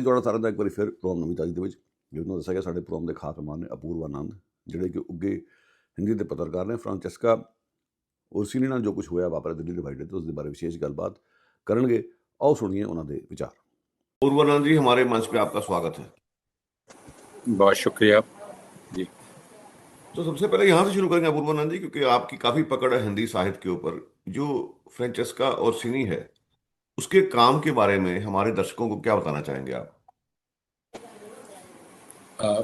ਤੁਹਾਡਾ ਸਾਰਿਆਂ ਦਾ ਇੱਕ ਵਾਰੀ ਫਿਰ ਪ੍ਰੋਗਰਾਮ ਨਵੀਂ ਤਾਜ਼ੀ ਦੇ ਵਿੱਚ ਜਿਸ ਨੂੰ ਦੱਸਿਆ ਗਿਆ ਸਾਡੇ ਪ੍ਰੋਗਰਾਮ ਦੇ ਖਾਸ ਮਹਿਮਾਨ ਨੇ ਅਪੂਰਵ ਆਨੰਦ ਜਿਹੜੇ ਕਿ ਉੱਗੇ ਹਿੰਦੀ ਦੇ ਪੱਤਰਕਾਰ ਨੇ। ਫ੍ਰਾਂਚੈਸਕਾ ਉਰਸੀਨੀ ਨਾਲ ਜੋ ਕੁਝ ਹੋਇਆ ਵਾਪਰਿਆ ਦਿੱਲੀ ਡਿਵਾਈਡਰ ਤੇ ਉਸ ਦੇ ਬਾਰੇ ਵਿਸ਼ੇष ਗੱਲਬਾत करेंगे। आओ सुनिए उन्होंने विचार। अपूर्व आनंद जी, हमारे मंच पे आपका स्वागत है। बहुत शुक्रिया जी। तो सबसे पहले यहाँ से शुरू करेंगे अपूर्व आनंद जी, क्योंकि आपकी काफी पकड़ है हिंदी साहित्य के ऊपर। जो फ्रांचेस्का ओरसीनी है उसके काम के बारे में हमारे दर्शकों को क्या बताना चाहेंगे आप?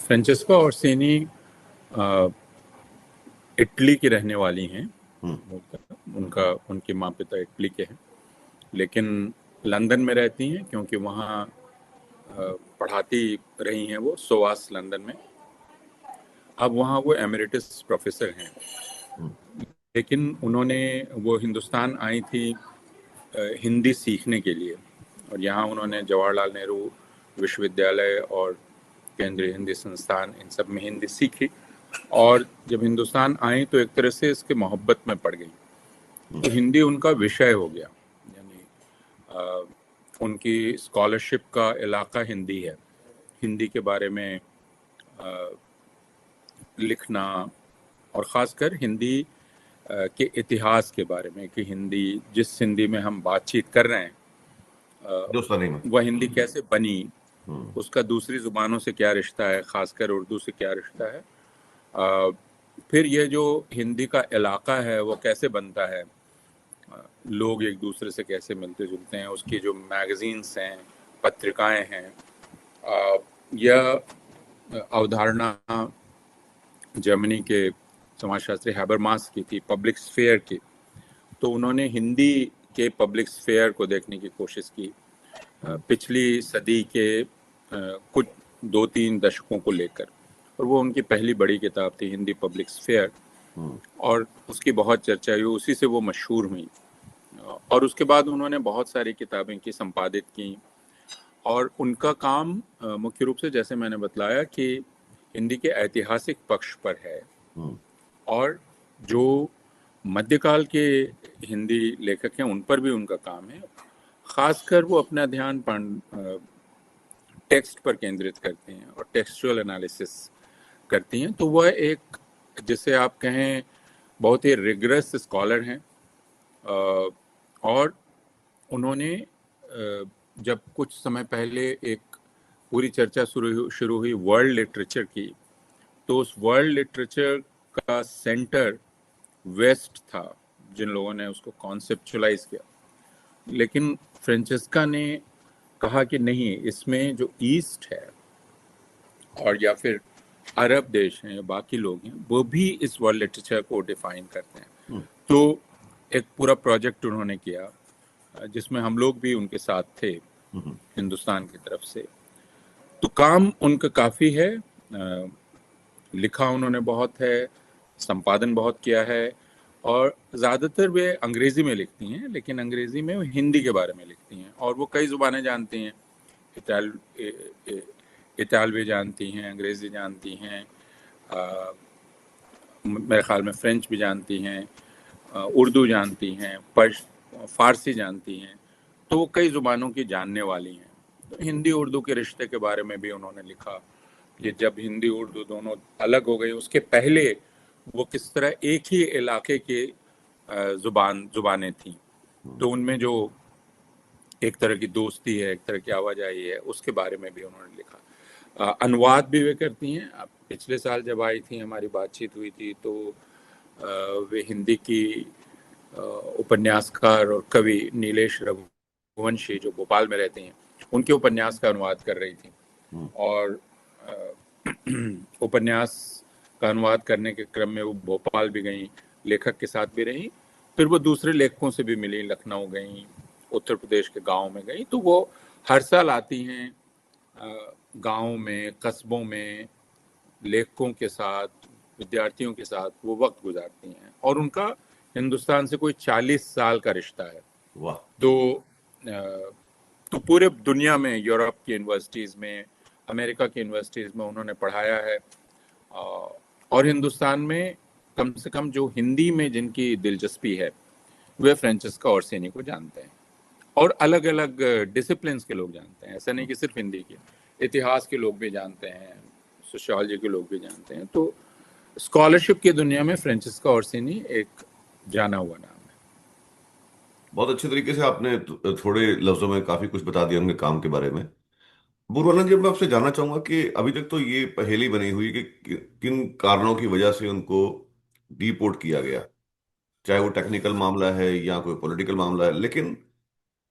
फ्रांचेस्का ओरसीनी इटली की रहने वाली हैं। उनके माँ पिता इटली के हैं, लेकिन लंदन में रहती हैं क्योंकि वहाँ पढ़ाती रही हैं वो सोवास लंदन में। अब वहाँ वो एमेरिटस प्रोफेसर हैं, लेकिन वो हिंदुस्तान आई थी हिंदी सीखने के लिए, और यहाँ उन्होंने जवाहरलाल नेहरू विश्वविद्यालय और केंद्रीय हिंदी संस्थान इन सब में हिंदी सीखी, और जब हिंदुस्तान आई तो एक तरह से इसके मोहब्बत में पड़ गई, तो हिंदी उनका विषय हो गया। यानी उनकी स्कॉलरशिप का इलाका हिंदी है। हिंदी के बारे में लिखना और ख़ासकर हिंदी के इतिहास के बारे में कि जिस हिंदी में हम बातचीत कर रहे हैं वह हिंदी कैसे बनी, उसका दूसरी ज़ुबानों से क्या रिश्ता है, ख़ासकर उर्दू से क्या रिश्ता है, फिर ये जो हिंदी का इलाका है वो कैसे बनता है, लोग एक दूसरे से कैसे मिलते जुलते हैं, उसकी जो मैगज़ीन्स हैं, पत्रिकाएं हैं। यह अवधारणा जर्मनी के समाजशास्त्री हैबरमास की थी, पब्लिक स्फेयर की। तो उन्होंने हिंदी के पब्लिक स्फेयर को देखने की कोशिश की पिछली सदी के कुछ 2-3 दशकों को लेकर, और वो उनकी पहली बड़ी किताब थी हिंदी पब्लिक स्फेयर, और उसकी बहुत चर्चा हुई, उसी से वो मशहूर हुई। और उसके बाद उन्होंने बहुत सारी किताबें की, संपादित की, और उनका काम मुख्य रूप से जैसे मैंने बतलाया कि हिंदी के ऐतिहासिक पक्ष पर है, और जो मध्यकाल के हिंदी लेखक हैं उन पर भी उनका काम है। खासकर वो अपना ध्यान टेक्स्ट पर केंद्रित करते हैं और टेक्सचुअल एनालिसिस करती हैं। तो वह एक, जिसे आप कहें, बहुत ही रिगरस स्कॉलर हैं। और उन्होंने जब कुछ समय पहले एक पूरी चर्चा शुरू हुई वर्ल्ड लिटरेचर की, तो उस वर्ल्ड लिटरेचर का सेंटर वेस्ट था, जिन लोगों ने उसको कॉन्सेप्चुअलाइज किया। लेकिन फ्रांचेस्का ने कहा कि नहीं, इसमें जो ईस्ट है और या फिर अरब देश हैं या बाकी लोग हैं, वो भी इस वर्ल्ड लिटरेचर को डिफाइन करते हैं। तो एक पूरा प्रोजेक्ट उन्होंने किया जिसमें हम लोग भी उनके साथ थे हिंदुस्तान की तरफ से। तो काम उनका काफ़ी है, लिखा उन्होंने बहुत है, संपादन बहुत किया है, और ज़्यादातर वे अंग्रेज़ी में लिखती हैं, लेकिन अंग्रेज़ी में हिंदी के बारे में लिखती हैं। और वो कई ज़ुबानें जानती हैं, इतालवी जानती हैं, अंग्रेज़ी जानती हैं, मेरे ख्याल में फ़्रेंच भी जानती हैं, उर्दू जानती हैं, फ़ारसी जानती हैं। तो वो कई ज़ुबानों की जानने वाली हैं। तो हिंदी उर्दू के रिश्ते के बारे में भी उन्होंने लिखा कि जब हिंदी उर्दू दोनों अलग हो गई, उसके पहले वो किस तरह एक ही इलाके के ज़ुबानें थीं। तो उनमें जो एक तरह की दोस्ती है, एक तरह की आवाजाही है, उसके बारे में भी उन्होंने लिखा। अनुवाद भी वे करती हैं। पिछले साल जब आई थी, हमारी बातचीत हुई थी, तो वे हिंदी की उपन्यासकार और कवि नीलेश रघुवंशी, जो भोपाल में रहते हैं, उनके उपन्यास का अनुवाद कर रही थी। और उपन्यास का अनुवाद करने के क्रम में वो भोपाल भी गई, लेखक के साथ भी रही, फिर वो दूसरे लेखकों से भी मिली, लखनऊ गई, उत्तर प्रदेश के गाँव में गई। तो वो हर साल आती हैं गाँव में, कस्बों में, लेखकों के साथ, विद्यार्थियों के साथ वो वक्त गुजारती हैं। और उनका हिंदुस्तान से कोई 40 साल का रिश्ता है। वाह। तो पूरे दुनिया में, यूरोप की यूनिवर्सिटीज़ में, अमेरिका की यूनिवर्सिटीज़ में उन्होंने पढ़ाया है। और हिंदुस्तान में कम से कम जो हिंदी में जिनकी दिलचस्पी है, वे फ्रांचेस्का ओरसीनी को जानते हैं। और अलग अलग डिसिप्लिन्स के लोग जानते हैं, ऐसा नहीं कि सिर्फ हिंदी के, इतिहास के लोग भी जानते हैं, सोशियोलॉजी के लोग भी जानते हैं। तो स्कॉलरशिप की दुनिया में फ्रांचेस्का ओर्सिनी एक जाना हुआ नाम है। बहुत अच्छे तरीके से आपने थोड़े लफ्जों में काफी कुछ बता दिया उनके काम के बारे में। बुरवानंद जी, मैं आपसे जानना चाहूंगा कि अभी तक तो ये पहेली बनी हुई कि किन कारणों की वजह से उनको डिपोर्ट किया गया, चाहे वो टेक्निकल मामला है या कोई पॉलिटिकल मामला है, लेकिन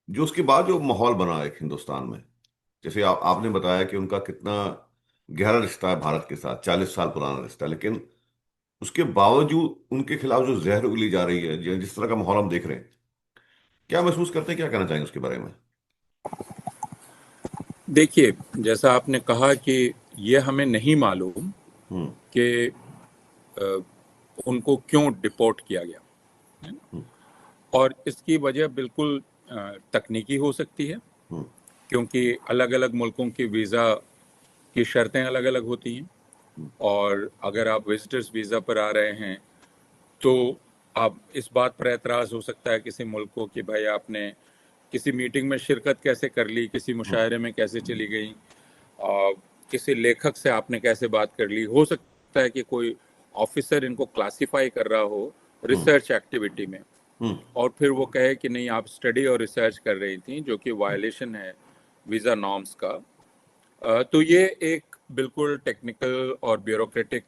जो उसके बाद जो माहौल बना एक हिंदुस्तान में, जैसे आपने बताया कि उनका कितना गहरा रिश्ता है भारत के साथ, 40 साल पुराना रिश्ता है, लेकिन उसके बावजूद उनके खिलाफ जो जहर उगली जा रही है, जिस तरह का माहौल हम देख रहे हैं, क्या महसूस करते हैं, क्या कहना चाहेंगे उसके बारे में? देखिए, जैसा आपने कहा कि ये हमें नहीं मालूम हम्म। कि अ, उनको क्यों डिपोर्ट किया गया, है ना? हम्म। और इसकी वजह बिल्कुल तकनीकी हो सकती है, हम्म। क्योंकि अलग अलग मुल्कों की वीज़ा की शर्तें अलग अलग होती हैं। हम्म। और अगर आप विजिटर्स वीज़ा पर आ रहे हैं तो अब इस बात पर एतराज़ हो सकता है किसी मुल्क को कि भाई आपने किसी मीटिंग में शिरकत कैसे कर ली, किसी मुशायरे में कैसे चली गई, और किसी लेखक से आपने कैसे बात कर ली। हो सकता है कि कोई ऑफिसर इनको क्लासिफाई कर रहा हो हम्म। रिसर्च एक्टिविटी में, हम्म। और फिर वो कहे कि नहीं आप स्टडी और रिसर्च कर रही थी, जो कि वायलेशन है वीज़ा नॉर्म्स का। तो ये एक बिल्कुल टेक्निकल और ब्यूरोक्रेटिक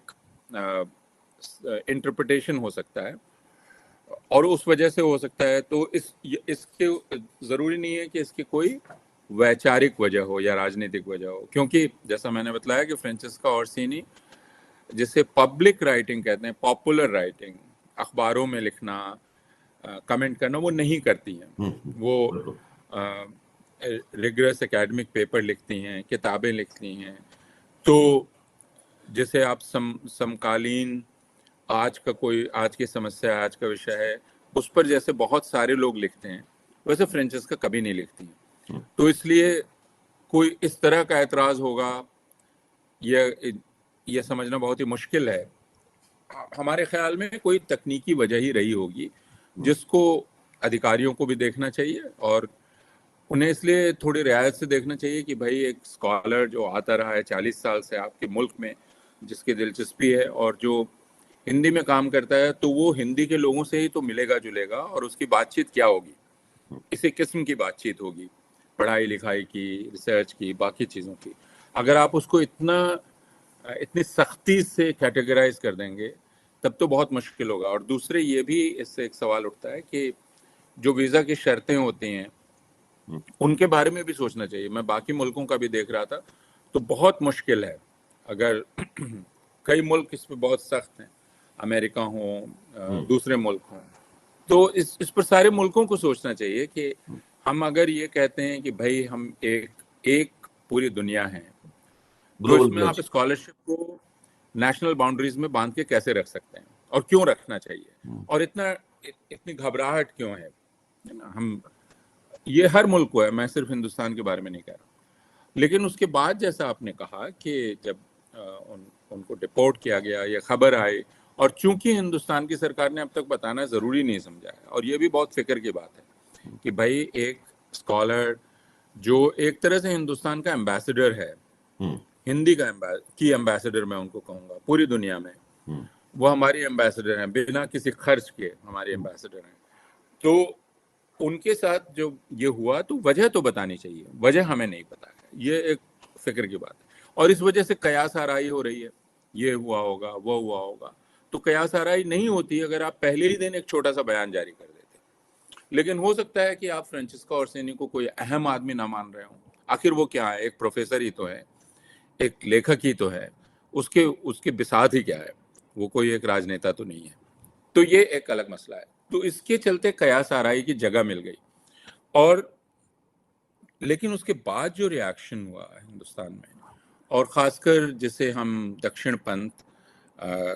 इंटरप्रिटेशन हो सकता है, और उस वजह से हो सकता है। तो इसके ज़रूरी नहीं है कि इसकी कोई वैचारिक वजह हो या राजनीतिक वजह हो, क्योंकि जैसा मैंने बताया कि फ्रांचेस्का ओर्सिनी, जिसे पब्लिक राइटिंग कहते हैं, पॉपुलर राइटिंग, अखबारों में लिखना, कमेंट करना, वो नहीं करती हैं। वो बिल्कुल। रिगरस एकेडमिक पेपर लिखती हैं, किताबें लिखती हैं। तो जैसे आप समकालीन आज की समस्या, आज का विषय है, उस पर जैसे बहुत सारे लोग लिखते हैं, वैसे फ्रांचेस्का कभी नहीं लिखती हैं। हम्म। तो इसलिए कोई इस तरह का एतराज़ होगा, यह समझना बहुत ही मुश्किल है। हमारे ख्याल में कोई तकनीकी वजह ही रही होगी, हम्म। जिसको अधिकारियों को भी देखना चाहिए, और उन्हें इसलिए थोड़ी रियायत से देखना चाहिए कि भाई एक स्कॉलर जो आता रहा है 40 साल से आपके मुल्क में, जिसकी दिलचस्पी है और जो हिंदी में काम करता है, तो वो हिंदी के लोगों से ही तो मिलेगा जुलेगा, और उसकी बातचीत क्या होगी, इसी किस्म की बातचीत होगी, पढ़ाई लिखाई की, रिसर्च की, बाकी चीज़ों की। अगर आप उसको इतनी सख्ती से कैटेगराइज कर देंगे, तब तो बहुत मुश्किल होगा। और दूसरे ये भी इससे एक सवाल उठता है कि जो वीज़ा की शर्तें होती हैं, हम्म। उनके बारे में भी सोचना चाहिए। मैं बाकी मुल्कों का भी देख रहा था, तो बहुत मुश्किल है। अगर कई मुल्क इसमें बहुत सख्त हैं, अमेरिका हो, हम्म। दूसरे मुल्क हों, तो इस पर सारे मुल्कों को सोचना चाहिए कि हम्म। हम अगर ये कहते हैं कि भाई हम एक एक पूरी दुनिया है, तो ग्लोबल इसमें आप विलेज। स्कॉलरशिप को नेशनल बाउंड्रीज में बांध के कैसे रख सकते हैं, और क्यों रखना चाहिए, और इतनी घबराहट क्यों है ना? हम ये हर मुल्क को है, मैं सिर्फ हिंदुस्तान के बारे में नहीं कह रहा। लेकिन उसके बाद जैसा आपने कहा कि जब उनको डिपोर्ट किया गया, ये खबर आई, और चूंकि हिंदुस्तान की सरकार ने अब तक बताना ज़रूरी नहीं समझा है, और ये भी बहुत फिक्र की बात है कि भाई एक स्कॉलर जो एक तरह से हिंदुस्तान का एम्बेसडर है, हम्म। हिंदी की एम्बेसडर मैं उनको कहूँगा पूरी दुनिया में, हम्म। वो हमारी एम्बेसडर हैं, बिना किसी खर्च के हमारे एम्बेसडर हैं। तो उनके साथ जो ये हुआ, तो वजह तो बतानी चाहिए, वजह हमें नहीं पता है, ये एक फिक्र की बात है। और इस वजह से कयास आराई हो रही है, ये हुआ होगा, वो हुआ होगा। तो कयास आराई नहीं होती अगर आप पहले ही दिन एक छोटा सा बयान जारी कर देते। लेकिन हो सकता है कि आप फ्रांचेस्का ओर्सिनी को कोई अहम आदमी ना मान रहे हो। आखिर वो क्या है, एक प्रोफेसर ही तो है, एक लेखक ही तो है, उसके उसकी बिसात ही क्या है, वो कोई एक राजनेता तो नहीं है। तो ये एक अलग मसला है। तो इसके चलते कयास आराई की जगह मिल गई। और लेकिन उसके बाद जो रिएक्शन हुआ हिंदुस्तान में, और ख़ासकर जिसे हम दक्षिण पंथ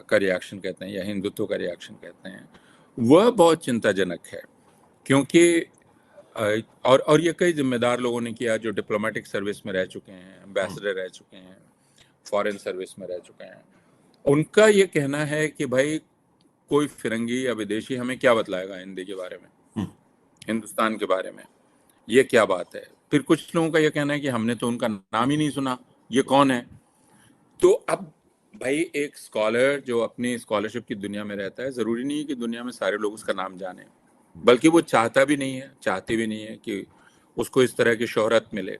का रिएक्शन कहते हैं या हिंदुत्व का रिएक्शन कहते हैं, वह बहुत चिंताजनक है। क्योंकि और ये कई जिम्मेदार लोगों ने किया जो डिप्लोमेटिक सर्विस में रह चुके हैं, एम्बेसडर रह चुके हैं, फॉरेन सर्विस में रह चुके हैं। उनका ये कहना है कि भाई कोई फिरंगी या विदेशी हमें क्या बतलाएगा हिंदी के बारे में, हम्म। हिंदुस्तान के बारे में, ये क्या बात है। फिर कुछ लोगों का ये कहना है कि हमने तो उनका नाम ही नहीं सुना, ये कौन है। तो अब भाई एक स्कॉलर जो अपनी स्कॉलरशिप की दुनिया में रहता है, जरूरी नहीं है कि दुनिया में सारे लोग उसका नाम जाने, बल्कि वो चाहता भी नहीं है, चाहते भी नहीं है कि उसको इस तरह की शोहरत मिले।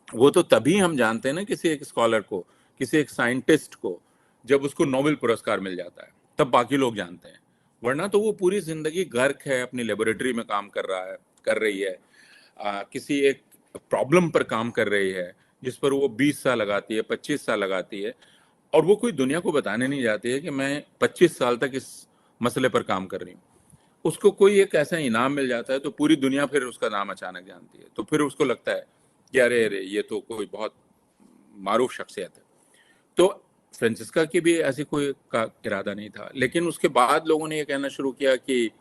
वो तो तभी हम जानते हैं ना किसी एक स्कॉलर को, किसी एक साइंटिस्ट को, जब उसको नोबेल पुरस्कार मिल जाता है, तब बाकी लोग जानते हैं। वरना तो वो पूरी जिंदगी गर्क है, अपनी लेबोरेटरी में काम कर रहा है, कर रही है, किसी एक प्रॉब्लम पर काम कर रही है जिस पर वो 20 साल लगाती है, 25 साल लगाती है, और वो कोई दुनिया को बताने नहीं जाती है कि मैं 25 साल तक इस मसले पर काम कर रही हूँ। उसको कोई एक ऐसा इनाम मिल जाता है तो पूरी दुनिया फिर उसका नाम अचानक जानती है, तो फिर उसको लगता है कि अरे अरे ये तो कोई बहुत मारूफ शख्सियत है। तो फ्रांसिस्का की भी ऐसी कोई का इरादा नहीं था, लेकिन उसके बाद लोगों ने ये कहना शुरू किया कि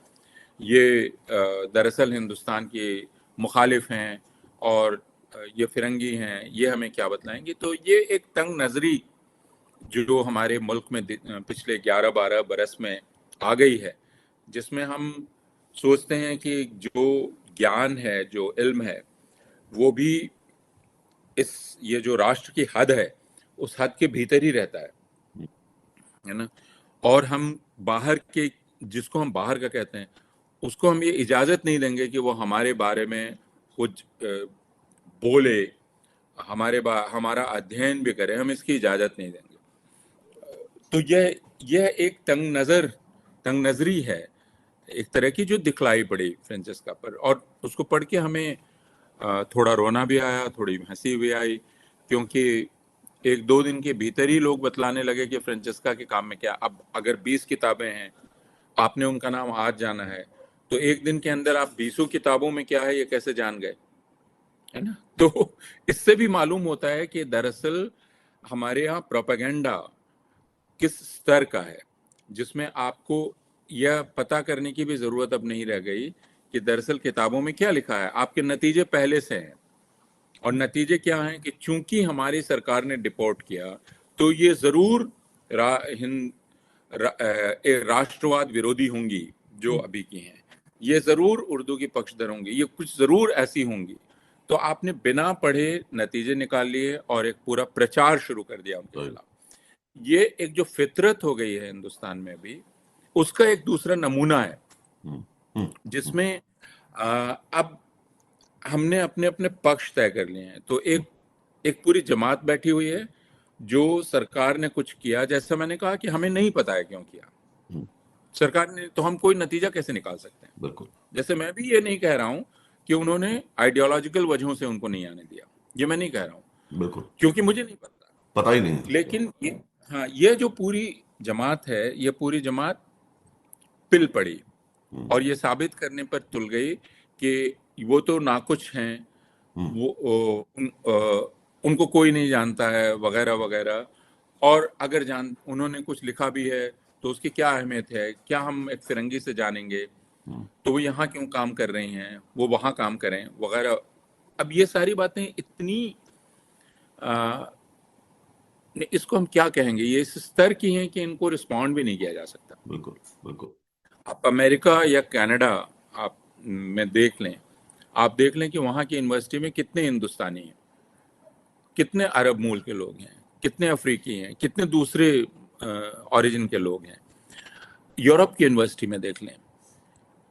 ये दरअसल हिंदुस्तान के मुखालिफ हैं और ये फिरंगी हैं, ये हमें क्या बतलाएंगे। तो ये एक तंग नजरी जो हमारे मुल्क में पिछले 11-12 बरस में आ गई है, जिसमें हम सोचते हैं कि जो ज्ञान है, जो इल्म है, वो भी इस ये जो राष्ट्र की हद है उस हद के भीतर ही रहता है ना। और हम बाहर के, जिसको हम बाहर का कहते हैं, उसको हम ये इजाजत नहीं देंगे कि वो हमारे बारे में कुछ बोले, हमारा अध्ययन भी करे, हम इसकी इजाजत नहीं देंगे। तो यह एक तंग नजरी है, एक तरह की, जो दिखलाई पड़ी फ्रांसिस्का पर, और उसको पढ़ के हमें थोड़ा रोना भी आया, थोड़ी हंसी भी आई, क्योंकि एक दो दिन के भीतर ही लोग बतलाने लगे कि फ्रांसिस्का के काम में क्या। अब अगर 20 किताबें हैं, आपने उनका नाम आज जाना है, तो एक दिन के अंदर आप 20 किताबों में क्या है ये कैसे जान गए, है ना। तो इससे भी मालूम होता है कि दरअसल हमारे यहाँ प्रोपेगेंडा किस स्तर का है, जिसमें आपको यह पता करने की भी जरूरत अब नहीं रह गई कि दरअसल किताबों में क्या लिखा है, आपके नतीजे पहले से हैं। और नतीजे क्या हैं कि चूंकि हमारी सरकार ने डिपोर्ट किया, तो ये जरूर राष्ट्रवाद विरोधी होंगी जो अभी की हैं, ये जरूर उर्दू की पक्षधर होंगी, ये कुछ जरूर ऐसी होंगी। तो आपने बिना पढ़े नतीजे निकाल लिए और एक पूरा प्रचार शुरू कर दिया उनके खिलाफ। ये एक जो फितरत हो गई है हिंदुस्तान में भी, उसका एक दूसरा नमूना है, जिसमें अब हमने अपने अपने पक्ष तय कर लिए हैं। तो एक एक पूरी जमात बैठी हुई है, जो सरकार ने कुछ किया, जैसा मैंने कहा कि हमें नहीं पता है क्यों किया सरकार ने, तो हम कोई नतीजा कैसे निकाल सकते हैं। बिल्कुल। जैसे मैं भी ये नहीं कह रहा हूं कि उन्होंने आइडियोलॉजिकल वजहों से उनको नहीं आने दिया, ये मैं नहीं कह रहा हूं, बिल्कुल, क्योंकि मुझे नहीं पता। पता ही नहीं है। लेकिन ये, हाँ, ये जो पूरी जमात है, ये पूरी जमात पिल पड़ी और ये साबित करने पर तुल गई कि वो तो नाकुछ हैं, उनको कोई नहीं जानता है, वगैरह वगैरह। और अगर उन्होंने कुछ लिखा भी है तो उसकी क्या अहमियत है, क्या हम एक फिरंगी से जानेंगे, तो वो यहाँ क्यों काम कर रही हैं, वो वहाँ काम करें, वगैरह। अब ये सारी बातें इतनी आ, इसको हम क्या कहेंगे, ये इस स्तर की हैं कि इनको रिस्पॉन्ड भी नहीं किया जा सकता। बिल्कुल बिल्कुल। आप अमेरिका या कनाडा आप में देख लें, आप देख लें कि वहाँ की यूनिवर्सिटी में कितने हिंदुस्तानी हैं, कितने अरब मूल के लोग हैं, कितने अफ्रीकी हैं, कितने दूसरे ओरिजिन के लोग हैं। यूरोप की यूनिवर्सिटी में देख लें,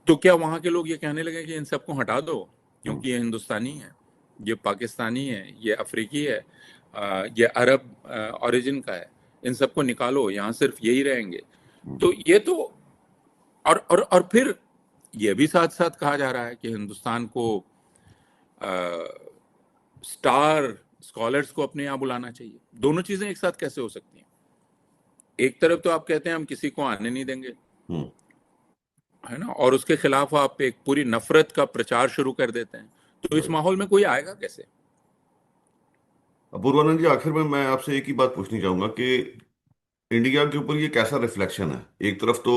तो क्या वहाँ के लोग ये कहने लगे कि इन सबको हटा दो क्योंकि ये हिंदुस्तानी है, ये पाकिस्तानी है, ये अफ्रीकी है, ये अरब ओरिजिन का है, इन सबको निकालो, यहाँ सिर्फ यही रहेंगे। तो ये तो, और फिर ये भी साथ साथ कहा जा रहा है कि हिंदुस्तान को स्टार स्कॉलर्स को अपने यहाँ बुलाना चाहिए। दोनों चीजें एक साथ कैसे हो सकती हैं। एक तरफ तो आप कहते हैं हम किसी को आने नहीं देंगे, है ना, और उसके खिलाफ आप एक पूरी नफरत का प्रचार शुरू कर देते हैं, तो इस माहौल में कोई आएगा कैसे। अपूर्वानंद जी, आखिर में मैं आपसे एक ही बात पूछनी चाहूंगा कि इंडिया के ऊपर ये कैसा रिफ्लेक्शन है। एक तरफ तो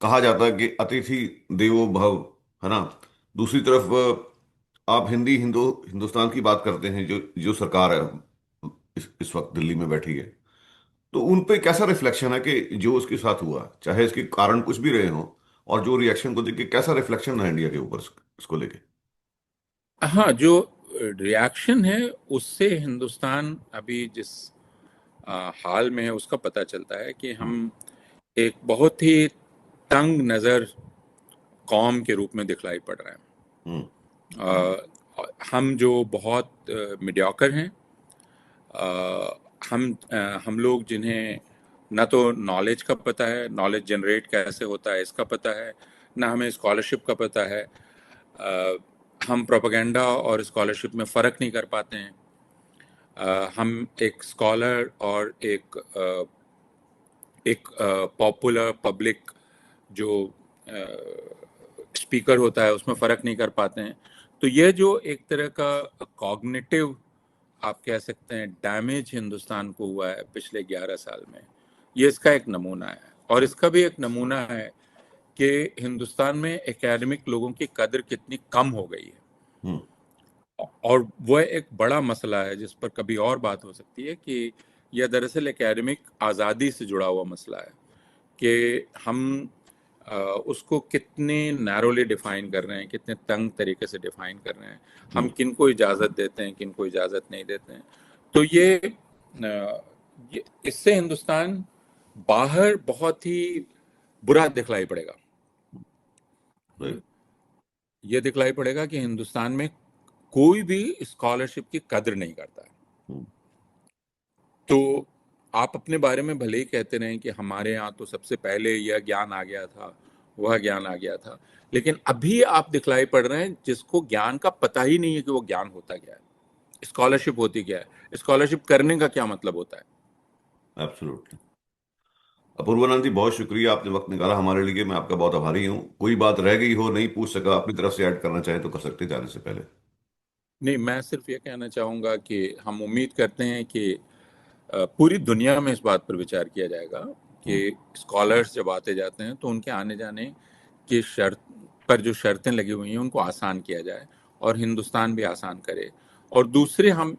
कहा जाता है कि अतिथि देवो भव, है ना। दूसरी तरफ आप हिंदुस्तान की बात करते हैं, जो जो सरकार है इस वक्त दिल्ली में बैठी है, तो उन पे कैसा रिफ्लेक्शन है कि जो उसके साथ हुआ, चाहे इसके कारण कुछ भी रहे हों, और जो रिएक्शन को देख के कैसा रिफ्लेक्शन है इंडिया के ऊपर इसको लेके। हाँ, जो रिएक्शन है उससे हिंदुस्तान अभी जिस हाल में है उसका पता चलता है कि हम एक बहुत ही तंग नज़र कौम के रूप में दिखलाई पड़ रहे हैं। हम जो बहुत मीडियोकर हैं, हम लोग जिन्हें ना तो नॉलेज का पता है, नॉलेज जनरेट कैसे होता है इसका पता है, ना हमें स्कॉलरशिप का पता है। हम प्रोपेगेंडा और स्कॉलरशिप में फ़र्क नहीं कर पाते हैं। हम एक स्कॉलर और एक पॉपुलर पब्लिक जो स्पीकर होता है उसमें फ़र्क नहीं कर पाते हैं। तो ये जो एक तरह का कॉग्निटिव आप कह सकते हैं डैमेज हिंदुस्तान को हुआ है पिछले 11 साल में, ये इसका एक नमूना है। और इसका भी एक नमूना है कि हिंदुस्तान में एकेडमिक लोगों की कदर कितनी कम हो गई है। और वह एक बड़ा मसला है जिस पर कभी और बात हो सकती है कि यह दरअसल एकेडमिक आज़ादी से जुड़ा हुआ मसला है कि हम उसको कितने नैरोली डिफाइन कर रहे हैं, कितने तंग तरीके से डिफाइन कर रहे हैं, हम किन को इजाज़त देते हैं, किन को इजाज़त नहीं देते हैं। तो ये इससे हिंदुस्तान बाहर बहुत ही बुरा दिखलाई पड़ेगा। ये दिखलाई पड़ेगा कि हिंदुस्तान में कोई भी स्कॉलरशिप की कदर नहीं करता है। तो आप अपने बारे में भले ही कहते रहें कि हमारे यहाँ तो सबसे पहले यह ज्ञान आ गया था, वह ज्ञान आ गया था, लेकिन अभी आप दिखलाई पड़ रहे हैं जिसको ज्ञान का पता ही नहीं है कि वो ज्ञान होता क्या है, स्कॉलरशिप होती क्या है, स्कॉलरशिप करने का क्या मतलब होता है। एब्सोल्युटली। अपूर्वानंद जी, बहुत शुक्रिया, आपने वक्त निकाला हमारे लिए, मैं आपका बहुत आभारी हूँ। कोई बात रह गई हो, नहीं पूछ सका, अपनी तरफ से ऐड करना चाहे तो कर सकते हैं जाने से पहले। नहीं, मैं सिर्फ ये कहना चाहूँगा कि हम उम्मीद करते हैं कि पूरी दुनिया में इस बात पर विचार किया जाएगा कि स्कॉलर्स जब आते जाते हैं तो उनके आने जाने की शर्त पर जो शर्तें लगी हुई हैं उनको आसान किया जाए और हिंदुस्तान भी आसान करे। और दूसरे, हम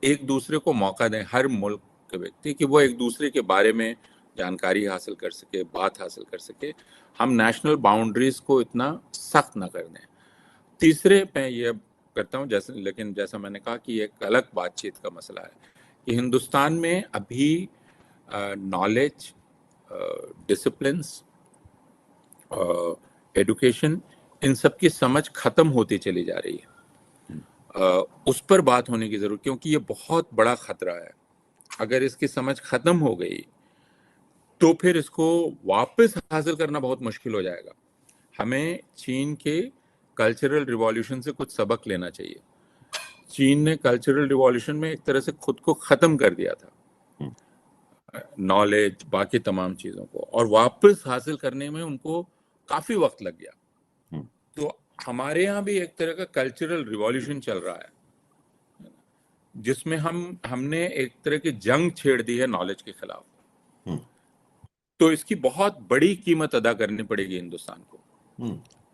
एक दूसरे को मौका दें, हर मुल्क के व्यक्ति, कि वो एक दूसरे के बारे में जानकारी हासिल कर सके, बात हासिल कर सके। हम नेशनल बाउंड्रीज को इतना सख्त ना कर दें। तीसरे मैं ये करता हूँ, लेकिन जैसा मैंने कहा कि एक अलग बातचीत का मसला है कि हिंदुस्तान में अभी नॉलेज, डिसिप्लिन्स, एडुकेशन, इन सब की समझ खत्म होती चली जा रही है। उस पर बात होने की जरूरत, क्योंकि ये बहुत बड़ा खतरा है। अगर इसकी समझ खत्म हो गई तो फिर इसको वापस हासिल करना बहुत मुश्किल हो जाएगा। हमें चीन के कल्चरल रिवॉल्यूशन से कुछ सबक लेना चाहिए। चीन ने कल्चरल रिवॉल्यूशन में एक तरह से खुद को खत्म कर दिया था, नॉलेज, बाकी तमाम चीजों को, और वापस हासिल करने में उनको काफी वक्त लग गया। तो हमारे यहाँ भी एक तरह का कल्चरल रिवॉल्यूशन चल रहा है जिसमें हमने एक तरह की जंग छेड़ दी है नॉलेज के खिलाफ। तो इसकी बहुत बड़ी कीमत अदा करनी पड़ेगी हिंदुस्तान को।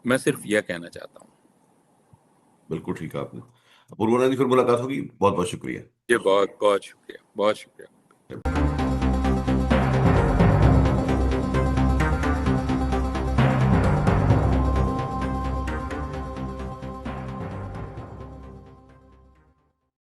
मैं सिर्फ यह कहना चाहता हूँ। बिल्कुल ठीक है आपने। अपूर्वानंद जी, फिर मुलाकात होगी। बहुत बहुत शुक्रिया। जी, बहुत बहुत शुक्रिया, बहुत शुक्रिया।